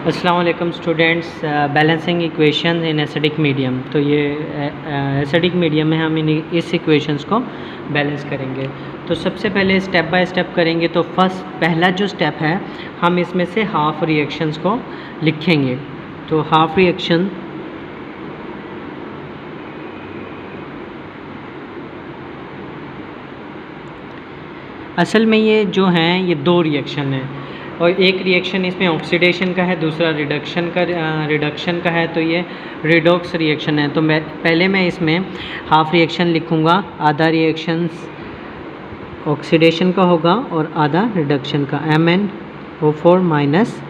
अस्सलाम वालेकुम students. Balancing equation in acidic medium. तो ये एसिडिक मीडियम में हम इस इक्वेशंस को बैलेंस करेंगे। तो सबसे पहले स्टेप बाय स्टेप करेंगे। तो पहला जो स्टेप है, हम इसमें से हाफ रिएक्शंस को लिखेंगे। तो हाफ रिएक्शन असल में ये जो हैं ये दो रिएक्शन हैं, और एक रिएक्शन इसमें ऑक्सीडेशन का है, दूसरा रिडक्शन का है। तो ये रिडॉक्स रिएक्शन है। तो पहले मैं इसमें हाफ रिएक्शन लिखूँगा। आधा रिएक्शन ऑक्सीडेशन का होगा और आधा रिडक्शन का। MnO4 माइनस,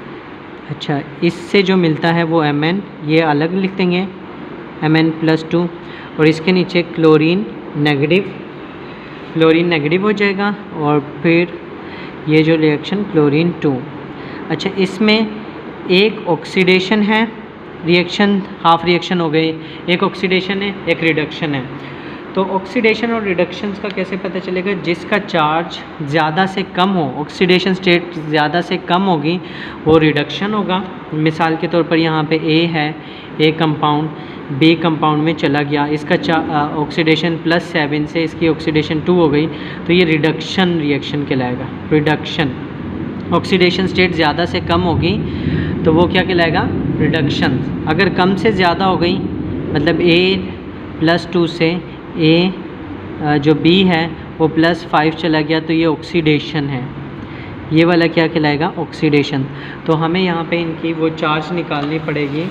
अच्छा इससे जो मिलता है वो Mn, ये अलग लिख देंगे Mn+2, और इसके नीचे क्लोरीन नेगेटिव हो जाएगा, और फिर ये जो रिएक्शन क्लोरीन 2। अच्छा, इसमें एक ऑक्सीडेशन है, रिएक्शन हाफ रिएक्शन हो गई, एक ऑक्सीडेशन है एक रिडक्शन है। तो ऑक्सीडेशन और रिडक्शंस का कैसे पता चलेगा? जिसका चार्ज ज़्यादा से कम हो, ऑक्सीडेशन स्टेट ज़्यादा से कम होगी, वो रिडक्शन होगा। मिसाल के तौर पर यहाँ पे A है, A कंपाउंड B कंपाउंड में चला गया, इसका ऑक्सीडेशन +7 से इसकी ऑक्सीडेशन 2 हो गई, तो ये रिडक्शन रिएक्शन कहलाएगा। रिडक्शन, ऑक्सीडेशन स्टेट ज़्यादा से कम होगी तो वो क्या कहलाएगा? रिडक्शन। अगर कम से ज़्यादा हो गई, मतलब A+2 से A जो B है वो +5 चला गया, तो ये ऑक्सीडेशन है। ये वाला क्या कहलाएगा? ऑक्सीडेशन। तो हमें यहाँ पे इनकी वो चार्ज निकालनी पड़ेगी।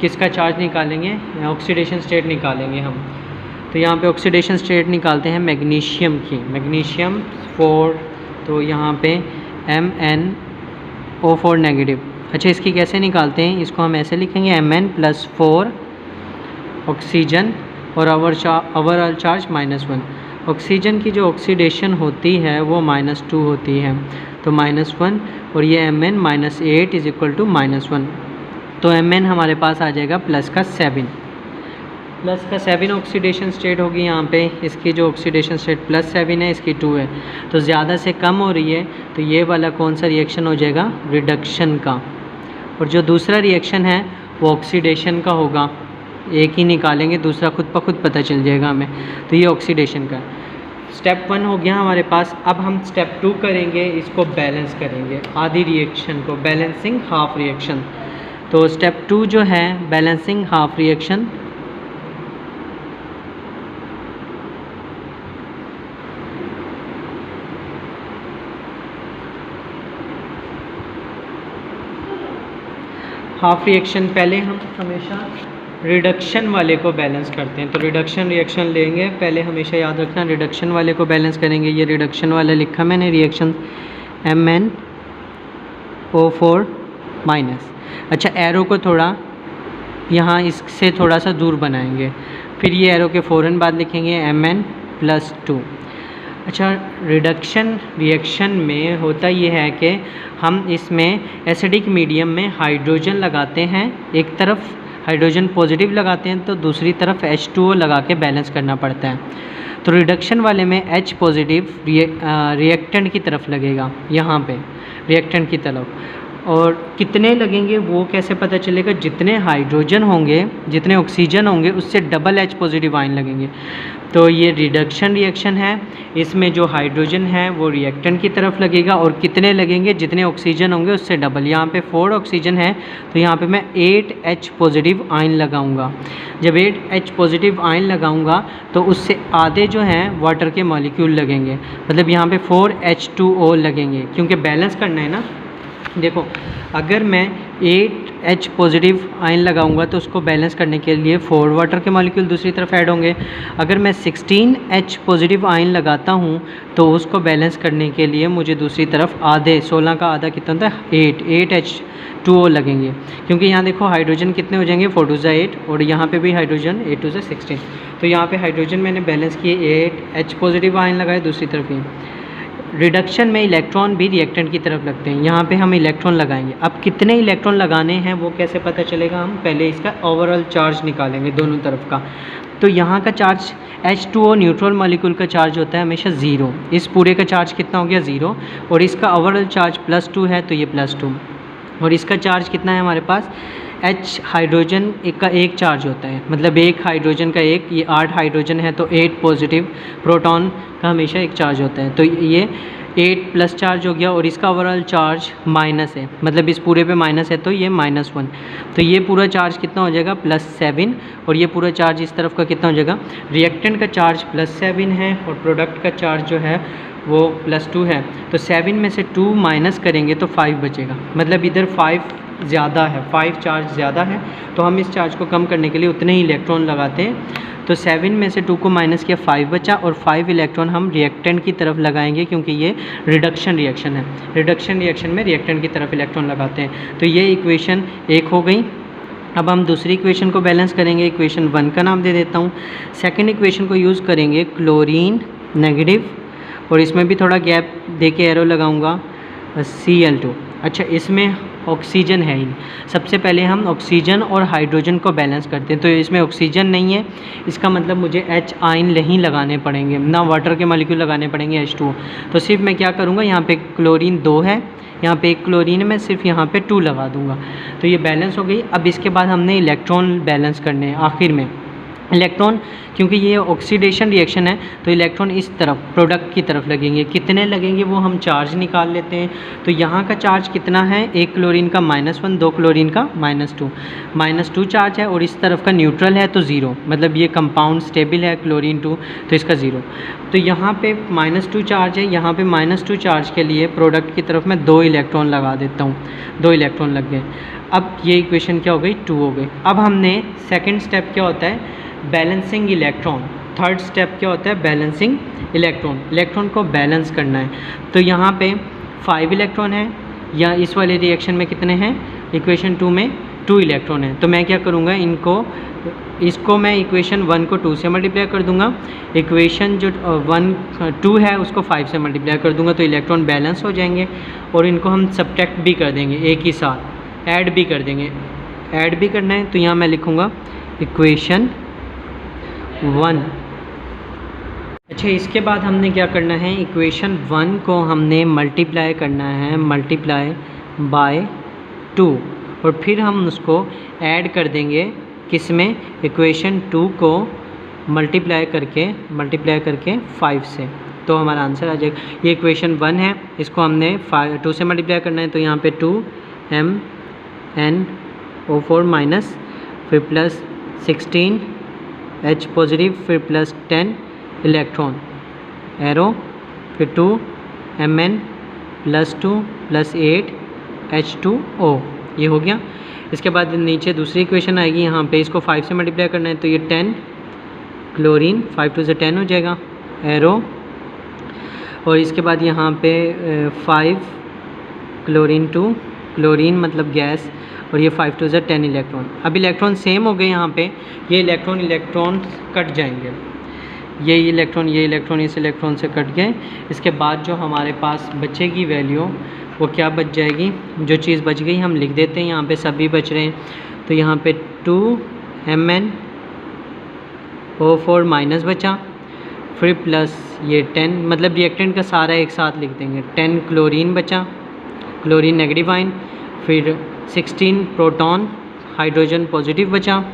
किसका चार्ज निकालेंगे? ऑक्सीडेशन स्टेट निकालेंगे हम। तो यहाँ पे ऑक्सीडेशन स्टेट निकालते हैं मैग्नीशियम की, मैग्नीशियम 4। तो यहाँ पे MnO4 नेगेटिव। अच्छा, इसकी कैसे निकालते हैं? इसको हम ऐसे लिखेंगे Mn+4 ऑक्सीजन और ओवरऑल चार्ज -1। ऑक्सीजन की जो ऑक्सीडेशन होती है वो -2 होती है, तो -1, और ये Mn -8 = -1। तो Mn हमारे पास आ जाएगा +7 ऑक्सीडेशन स्टेट होगी यहाँ पे। इसकी जो ऑक्सीडेशन स्टेट +7 है, इसकी 2 है, तो ज़्यादा से कम हो रही है, तो ये वाला कौन सा रिएक्शन हो जाएगा? रिडक्शन का। और जो दूसरा रिएक्शन है वो ऑक्सीडेशन का होगा। एक ही निकालेंगे, दूसरा खुद ब खुद पता चल जाएगा हमें। तो ये ऑक्सीडेशन का। स्टेप 1 हो गया हमारे पास। अब हम स्टेप 2 करेंगे, इसको बैलेंस करेंगे, आधी रिएक्शन को, बैलेंसिंग हाफ रिएक्शन। तो स्टेप 2 जो है balancing half reaction, half reaction पहले हम हमेशा रिडक्शन वाले को बैलेंस करते हैं। तो रिडक्शन रिएक्शन लेंगे, पहले हमेशा याद रखना रिडक्शन वाले को बैलेंस करेंगे। ये रिडक्शन वाला लिखा मैंने, रिएक्शन MnO4 माइनस। अच्छा, एरो को थोड़ा यहाँ इससे थोड़ा सा दूर बनाएंगे, फिर ये एरो के फ़ौरन बाद लिखेंगे Mn+2। अच्छा, रिडक्शन रिएक्शन में होता ये है कि हम इसमें एसिडिक मीडियम में हाइड्रोजन लगाते हैं, एक तरफ हाइड्रोजन पॉजिटिव लगाते हैं, तो दूसरी तरफ H2O लगा के बैलेंस करना पड़ता है। तो रिडक्शन वाले में H पॉजिटिव रिएक्टेंट की तरफ लगेगा, यहाँ पे रिएक्टेंट की तरफ। और कितने लगेंगे वो कैसे पता चलेगा? जितने हाइड्रोजन होंगे, जितने ऑक्सीजन होंगे, उससे डबल H पॉजिटिव आयन लगेंगे। तो ये रिडक्शन रिएक्शन है, इसमें जो हाइड्रोजन है वो रिएक्टेंट की तरफ लगेगा, और कितने लगेंगे? जितने ऑक्सीजन होंगे उससे डबल। यहाँ पे 4 ऑक्सीजन है, तो यहाँ पे मैं 8H पॉजिटिव आयन लगाऊंगा। जब 8H पॉजिटिव आयन लगाऊंगा तो उससे आधे जो हैं वाटर के मॉलिक्यूल लगेंगे, मतलब यहाँ पे 4H2O लगेंगे, क्योंकि बैलेंस करना है ना। देखो, अगर मैं 8H पॉजिटिव आयन लगाऊंगा तो उसको बैलेंस करने के लिए 4 वाटर के मॉलिक्यूल दूसरी तरफ ऐड होंगे। अगर मैं 16H पॉजिटिव आयन लगाता हूं तो उसको बैलेंस करने के लिए मुझे दूसरी तरफ आधे, 16 का आधा कितना होता है? 8H2O लगेंगे, क्योंकि यहाँ देखो हाइड्रोजन कितने हो जाएंगे? 4 2 8, और यहाँ पे भी हाइड्रोजन 8 2 16। तो यहाँ पे हाइड्रोजन मैंने बैलेंस किए, 8H पॉजिटिव आयन लगाए दूसरी तरफ ही। रिडक्शन में इलेक्ट्रॉन भी रिएक्टेंट की तरफ लगते हैं, यहाँ पे हम इलेक्ट्रॉन लगाएंगे। अब कितने इलेक्ट्रॉन लगाने हैं वो कैसे पता चलेगा? हम पहले इसका ओवरऑल चार्ज निकालेंगे दोनों तरफ का। तो यहाँ का चार्ज H2O न्यूट्रल मॉलिक्यूल का चार्ज होता है हमेशा 0। इस पूरे का चार्ज कितना हो गया? 0। और इसका ओवरऑल चार्ज +2 है, तो ये +2। और इसका चार्ज कितना है हमारे पास, H हाइड्रोजन एक का एक चार्ज होता है, मतलब एक हाइड्रोजन का एक, ये 8 हाइड्रोजन है तो 8 पॉजिटिव प्रोटॉन का हमेशा एक चार्ज होता है, तो ये 8 प्लस चार्ज हो गया। और इसका ओवरऑल चार्ज माइनस है, मतलब इस पूरे पे माइनस है तो ये -1, तो ये पूरा चार्ज कितना हो जाएगा +7, और ये पूरा चार्ज इस तरफ का कितना हो जाएगा, रिएक्टेंट का चार्ज +7 है और प्रोडक्ट का चार्ज जो है वो +2 है, तो 7 में से 2 माइनस करेंगे तो 5 बचेगा, मतलब इधर 5 ज़्यादा है, 5 चार्ज ज़्यादा है, तो हम इस चार्ज को कम करने के लिए उतने ही इलेक्ट्रॉन लगाते हैं। तो 7 में से 2 को माइनस किया, 5 बचा, और 5 इलेक्ट्रॉन हम रिएक्टेंट की तरफ लगाएंगे क्योंकि ये रिडक्शन रिएक्शन है, रिडक्शन रिएक्शन में रिएक्टेंट की तरफ इलेक्ट्रॉन लगाते हैं। तो ये इक्वेशन 1 हो गई। अब हम दूसरी इक्वेशन को बैलेंस करेंगे, इक्वेशन 1 का नाम दे देता हूँ। सेकेंड इक्वेशन को यूज़ करेंगे क्लोरीन नेगेटिव, और इसमें भी थोड़ा गैप दे के एरो लगाऊंगा, Cl2। अच्छा, इसमें ऑक्सीजन है ही। सबसे पहले हम ऑक्सीजन और हाइड्रोजन को बैलेंस करते हैं, तो इसमें ऑक्सीजन नहीं है, इसका मतलब मुझे H आयन नहीं लगाने पड़ेंगे, ना वाटर के मॉलिक्यूल लगाने पड़ेंगे H2। तो सिर्फ मैं क्या करूँगा, यहाँ पे क्लोरीन 2 है, यहाँ पे एक क्लोरीन में सिर्फ यहाँ पे 2 लगा दूँगा, तो ये बैलेंस हो गई। अब इसके बाद हमने इलेक्ट्रॉन बैलेंस करने हैं आखिर में। इलेक्ट्रॉन, क्योंकि ये ऑक्सीडेशन रिएक्शन है तो इलेक्ट्रॉन इस तरफ प्रोडक्ट की तरफ लगेंगे, कितने लगेंगे वो हम चार्ज निकाल लेते हैं। तो यहाँ का चार्ज कितना है, एक क्लोरीन का -1, 2 क्लोरीन का -2 चार्ज है, और इस तरफ का न्यूट्रल है तो 0, मतलब ये कंपाउंड स्टेबल है क्लोरीन 2, तो इसका 0। तो यहाँ पे -2 चार्ज है, यहाँ पे -2 चार्ज के लिए प्रोडक्ट की तरफ मैं 2 इलेक्ट्रॉन लगा देता हूँ, 2 इलेक्ट्रॉन लग गए। अब ये इक्वेशन क्या हो गई, 2 हो गई। अब हमने सेकेंड स्टेप क्या होता है, बैलेंसिंग इलेक्ट्रॉन। थर्ड स्टेप क्या होता है, बैलेंसिंग इलेक्ट्रॉन, इलेक्ट्रॉन को बैलेंस करना है। तो यहाँ पे 5 इलेक्ट्रॉन है, या इस वाले रिएक्शन में कितने हैं, इक्वेशन 2 में 2 इलेक्ट्रॉन है। तो मैं क्या करूँगा, इसको मैं इक्वेशन 1 को 2 से मल्टीप्लाई कर दूँगा, इक्वेशन जो 2 है उसको 5 से मल्टीप्लाई कर दूँगा, तो इलेक्ट्रॉन बैलेंस हो जाएंगे। और इनको हम सब्ट्रैक्ट भी कर देंगे, एक ही साथ ऐड भी कर देंगे, ऐड भी करना है। तो यहाँ मैं लिखूँगा इक्वेशन 1। अच्छा, इसके बाद हमने क्या करना है, इक्वेशन 1 को हमने मल्टीप्लाई करना है, मल्टीप्लाई बाय 2, और फिर हम उसको ऐड कर देंगे किस में, इक्वेशन 2 को मल्टीप्लाई करके 5 से, तो हमारा आंसर आ जाएगा। ये इक्वेशन 1 है, इसको हमने 2 से मल्टीप्लाई करना है, तो यहाँ पे 2MnO4 माइनस, फिर प्लस 16 H पॉजिटिव, फिर +10 इलेक्ट्रॉन एरो, फिर 2Mn +2 +8 H2O, ये हो गया। इसके बाद नीचे दूसरी इक्वेशन आएगी, यहाँ पे इसको 5 से मल्टीप्लाई करना है, तो ये 10 क्लोरीन, 5 2 से 10 हो जाएगा एरो, और इसके बाद यहाँ पे 5 क्लोरीन 2, क्लोरीन मतलब गैस, और ये 5 2 से 10 इलेक्ट्रॉन। अब इलेक्ट्रॉन सेम हो गए, यहाँ पे ये इलेक्ट्रॉन कट जाएंगे, ये इलेक्ट्रॉन इस इलेक्ट्रॉन से कट गए। इसके बाद जो हमारे पास बचेगी वैल्यू, वो क्या बच जाएगी, जो चीज़ बच गई हम लिख देते हैं, यहाँ पे सभी बच रहे हैं, तो यहाँ पे 2MnO4 माइनस बचा, फिर प्लस ये 10, मतलब रिएक्टेंट का सारा एक साथ लिख देंगे, 10 क्लोरीन बचा, क्लोरीन नेगेटिव आयन, फिर 16 प्रोटॉन, हाइड्रोजन पॉजिटिव बचा,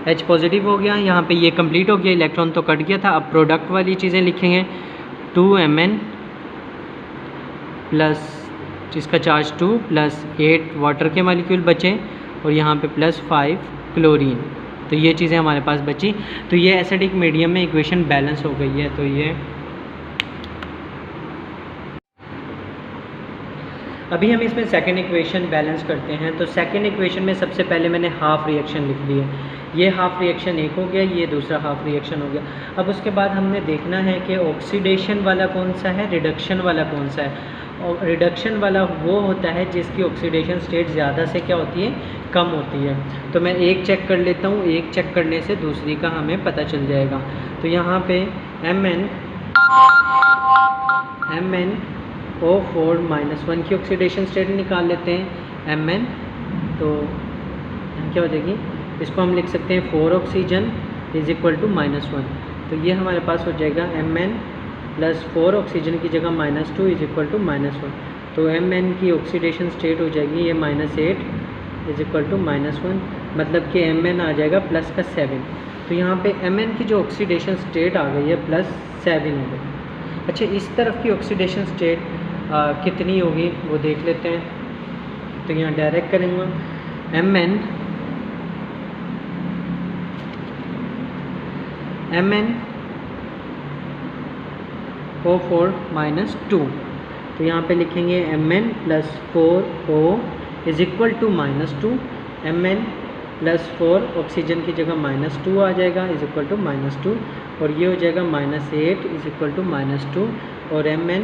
H पॉजिटिव हो गया। यहाँ पे ये कंप्लीट हो गया, इलेक्ट्रॉन तो कट गया था। अब प्रोडक्ट वाली चीज़ें लिखेंगे, 2Mn प्लस जिसका चार्ज 2 प्लस 8 वाटर के मॉलिक्यूल बचे, और यहाँ पे +5 क्लोरीन। तो ये चीज़ें हमारे पास बची। तो ये एसिडिक मीडियम में इक्वेशन बैलेंस हो गई है। तो ये अभी हम इसमें सेकेंड इक्वेशन बैलेंस करते हैं। तो सेकेंड इक्वेशन में सबसे पहले मैंने हाफ रिएक्शन लिख ली है, ये हाफ रिएक्शन एक हो गया, ये दूसरा हाफ रिएक्शन हो गया। अब उसके बाद हमने देखना है कि ऑक्सीडेशन वाला कौन सा है, रिडक्शन वाला कौन सा है। और रिडक्शन वाला वो होता है जिसकी ऑक्सीडेशन स्टेट ज़्यादा से क्या होती है, कम होती है। तो मैं एक चेक कर लेता हूँ, एक चेक करने से दूसरी का हमें पता चल जाएगा। तो यहाँ पे MnO4-1 की ऑक्सीडेशन स्टेट निकाल लेते हैं Mn, तो क्या हो जाएगी, इसको हम लिख सकते हैं 4 ऑक्सीजन इज इक्वल टू -1। तो ये हमारे पास हो जाएगा Mn +4 ऑक्सीजन की जगह -2 इज इक्वल टू -1। तो तो Mn की ऑक्सीडेशन स्टेट हो जाएगी ये -8 इज इक्वल टू -1, मतलब कि Mn आ जाएगा प्लस का 7। तो यहाँ पे Mn की जो ऑक्सीडेशन स्टेट आ गई है +7 हो गई। अच्छा, इस तरफ की ऑक्सीडेशन स्टेट कितनी होगी वो देख लेते हैं। तो यहाँ डायरेक्ट करेंगे Mn O4 -2, तो यहाँ पे लिखेंगे Mn + 4O is equal to -2। Mn + 4 oxygen की जगह -2 आ जाएगा इज इक्वल टू -2, और ये हो जाएगा -8 इज इक्वल टू -2, और Mn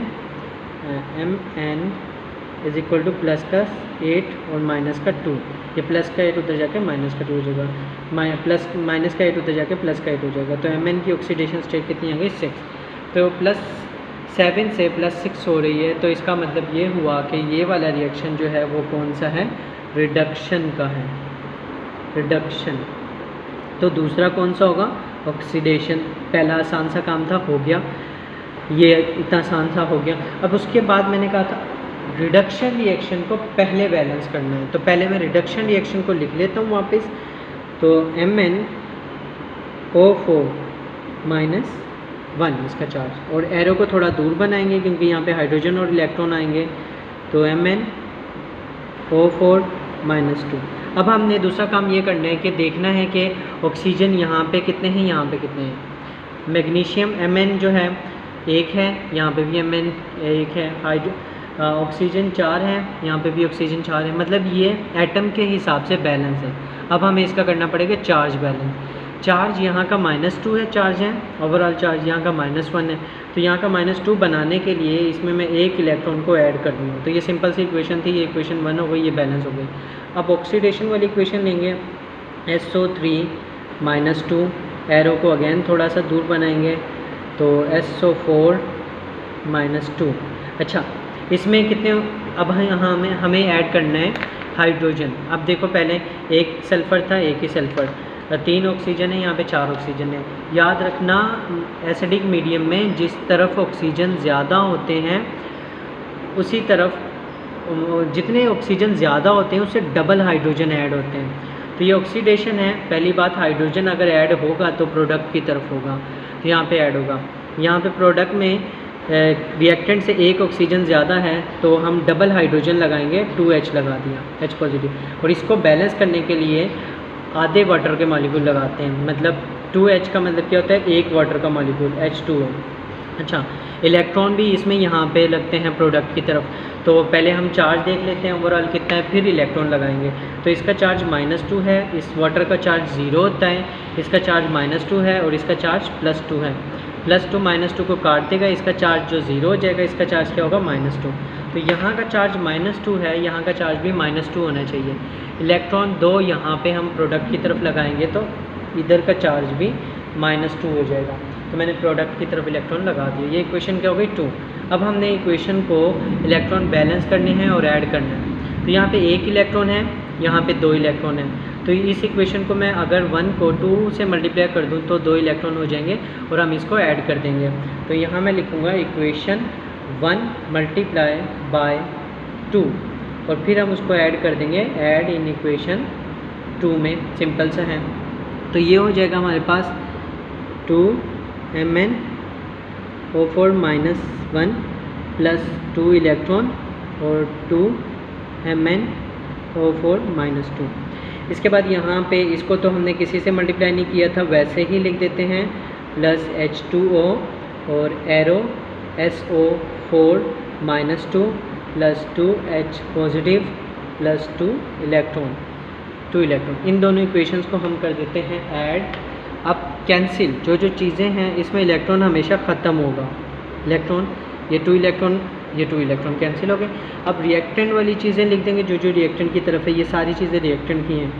is equal two plus का 8 और माइनस का 2। ये प्लस का 8 उधर जाके माइनस का 2 हो जाएगा, माइनस का 8 उधर जाके प्लस का 8 हो जाएगा। तो Mn की ऑक्सीडेशन स्टेट कितनी आ गई 6। तो +7 से +6 हो रही है, तो इसका मतलब ये हुआ कि ये वाला रिएक्शन जो है वो कौन सा है, रिडक्शन का है, रिडक्शन। तो दूसरा कौन सा होगा, ऑक्सीडेशन। पहला आसान सा काम था, हो गया, ये इतना आसान सा हो गया। अब उसके बाद मैंने कहा था रिडक्शन रिएक्शन को पहले बैलेंस करना है, तो पहले मैं रिडक्शन रिएक्शन को लिख लेता हूँ वापस। तो MnO4 -1 इसका चार्ज, और एरो को थोड़ा दूर बनाएंगे क्योंकि यहाँ पे हाइड्रोजन और इलेक्ट्रॉन आएंगे। तो MnO4 -2। अब हमने दूसरा काम ये करना है कि देखना है कि ऑक्सीजन यहाँ पे कितने हैं, यहाँ पे कितने हैं। मैग्नीशियम Mn जो है 1 है, यहाँ पे भी Mn 1 है, ऑक्सीजन 4 है, यहाँ पे भी ऑक्सीजन 4 है, मतलब ये एटम के हिसाब से बैलेंस है। अब हमें इसका करना पड़ेगा चार्ज बैलेंस। चार्ज यहाँ का -2 है, चार्ज है ओवरऑल चार्ज, यहाँ का -1 है। तो यहाँ का -2 बनाने के लिए इसमें मैं एक इलेक्ट्रॉन को ऐड कर दूँगा। तो ये सिंपल सी इक्वेशन थी, ये इक्वेशन 1 हो गई, ये बैलेंस हो गई। अब ऑक्सीडेशन वाली इक्वेशन लेंगे, SO3 -2, एरो को अगेन थोड़ा सा दूर बनाएंगे, तो SO4 -2। अच्छा, इसमें कितने, अब यहाँ हमें ऐड करना है हाइड्रोजन। अब देखो पहले एक सल्फ़र था, एक ही सल्फ़र, 3 ऑक्सीजन है, यहाँ पे 4 ऑक्सीजन है। याद रखना एसिडिक मीडियम में जिस तरफ ऑक्सीजन ज़्यादा होते हैं उसी तरफ जितने ऑक्सीजन ज़्यादा होते हैं उससे डबल हाइड्रोजन ऐड होते हैं। तो ये ऑक्सीडेशन है। पहली बात, हाइड्रोजन अगर ऐड होगा तो प्रोडक्ट की तरफ होगा, तो यहाँ पे ऐड होगा। यहाँ पे प्रोडक्ट में रिएक्टेंट से एक ऑक्सीजन ज़्यादा है तो हम डबल हाइड्रोजन लगाएंगे, 2H लगा दिया, H पॉजिटिव। और इसको बैलेंस करने के लिए आधे वाटर के मॉलिक्यूल लगाते हैं, मतलब 2H का मतलब क्या होता है, एक वाटर का मॉलिक्यूल H2O। अच्छा, इलेक्ट्रॉन भी इसमें यहाँ पे लगते हैं प्रोडक्ट की तरफ। तो पहले हम चार्ज देख लेते हैं ओवरऑल कितना है, फिर इलेक्ट्रॉन लगाएंगे। तो इसका चार्ज -2 है, इस वाटर का चार्ज 0 होता है, इसका चार्ज -2 है और इसका चार्ज +2 है। +2 -2 को काट देगा, इसका चार्ज जो 0 हो जाएगा, इसका चार्ज क्या होगा, -2। तो यहाँ का चार्ज -2 है, यहाँ का चार्ज भी -2 होना चाहिए। इलेक्ट्रॉन 2 यहाँ पे हम प्रोडक्ट की तरफ लगाएंगे तो इधर का चार्ज भी -2 हो जाएगा। तो मैंने प्रोडक्ट की तरफ इलेक्ट्रॉन लगा दिए। ये इक्वेशन क्या हो गई, 2। अब हमने इक्वेशन को इलेक्ट्रॉन बैलेंस करने हैं और ऐड करना है। तो यहाँ पे 1 इलेक्ट्रॉन है, यहाँ पे 2 इलेक्ट्रॉन है। तो इस इक्वेशन को मैं अगर 1 को 2 से मल्टीप्लाई कर दूँ तो 2 इलेक्ट्रॉन हो जाएंगे और हम इसको ऐड कर देंगे। तो यहाँ मैं लिखूँगा इक्वेशन 1 × 2 और फिर हम उसको ऐड कर देंगे, ऐड इन इक्वेशन 2 में, सिंपल सा है। तो ये हो जाएगा हमारे पास 2MnO4 -1 + 2 इलेक्ट्रॉन और 2MnO4 -2। इसके बाद यहाँ पे इसको तो हमने किसी से मल्टीप्लाई नहीं किया था, वैसे ही लिख देते हैं, +H2O और arrow SO4 -2 + 2H positive + 2 electron. इन दोनों इक्वेशंस को हम कर देते हैं ऐड। अब कैंसिल, जो चीज़ें हैं इसमें इलेक्ट्रॉन हमेशा ख़त्म होगा, इलेक्ट्रॉन, ये 2 इलेक्ट्रॉन, ये 2 इलेक्ट्रॉन कैंसिल हो गए। अब रिएक्टेंट वाली चीज़ें लिख देंगे, जो रिएक्टेंट की तरफ है, ये सारी चीज़ें रिएक्टेंट की हैं।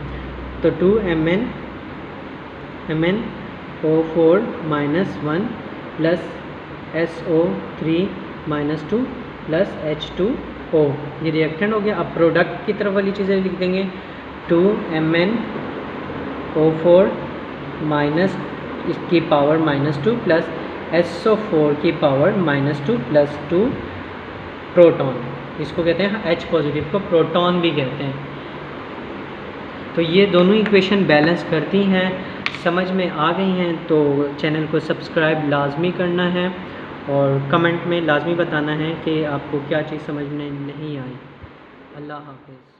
तो 2MnO4 -1 + SO3 -2 + H2O, ये रिएक्टेंट हो गया। अब प्रोडक्ट की तरफ वाली चीज़ें लिख देंगे, 2MnO4 इसकी पावर -2 + SO4 की पावर -2 + 2 प्रोटॉन। इसको कहते हैं H पॉजिटिव को प्रोटॉन भी कहते हैं। तो ये दोनों इक्वेशन बैलेंस करती हैं, समझ में आ गई हैं तो चैनल को सब्सक्राइब लाजमी करना है और कमेंट में लाजमी बताना है कि आपको क्या चीज़ समझ में नहीं आई। अल्लाह हाफ़िज़।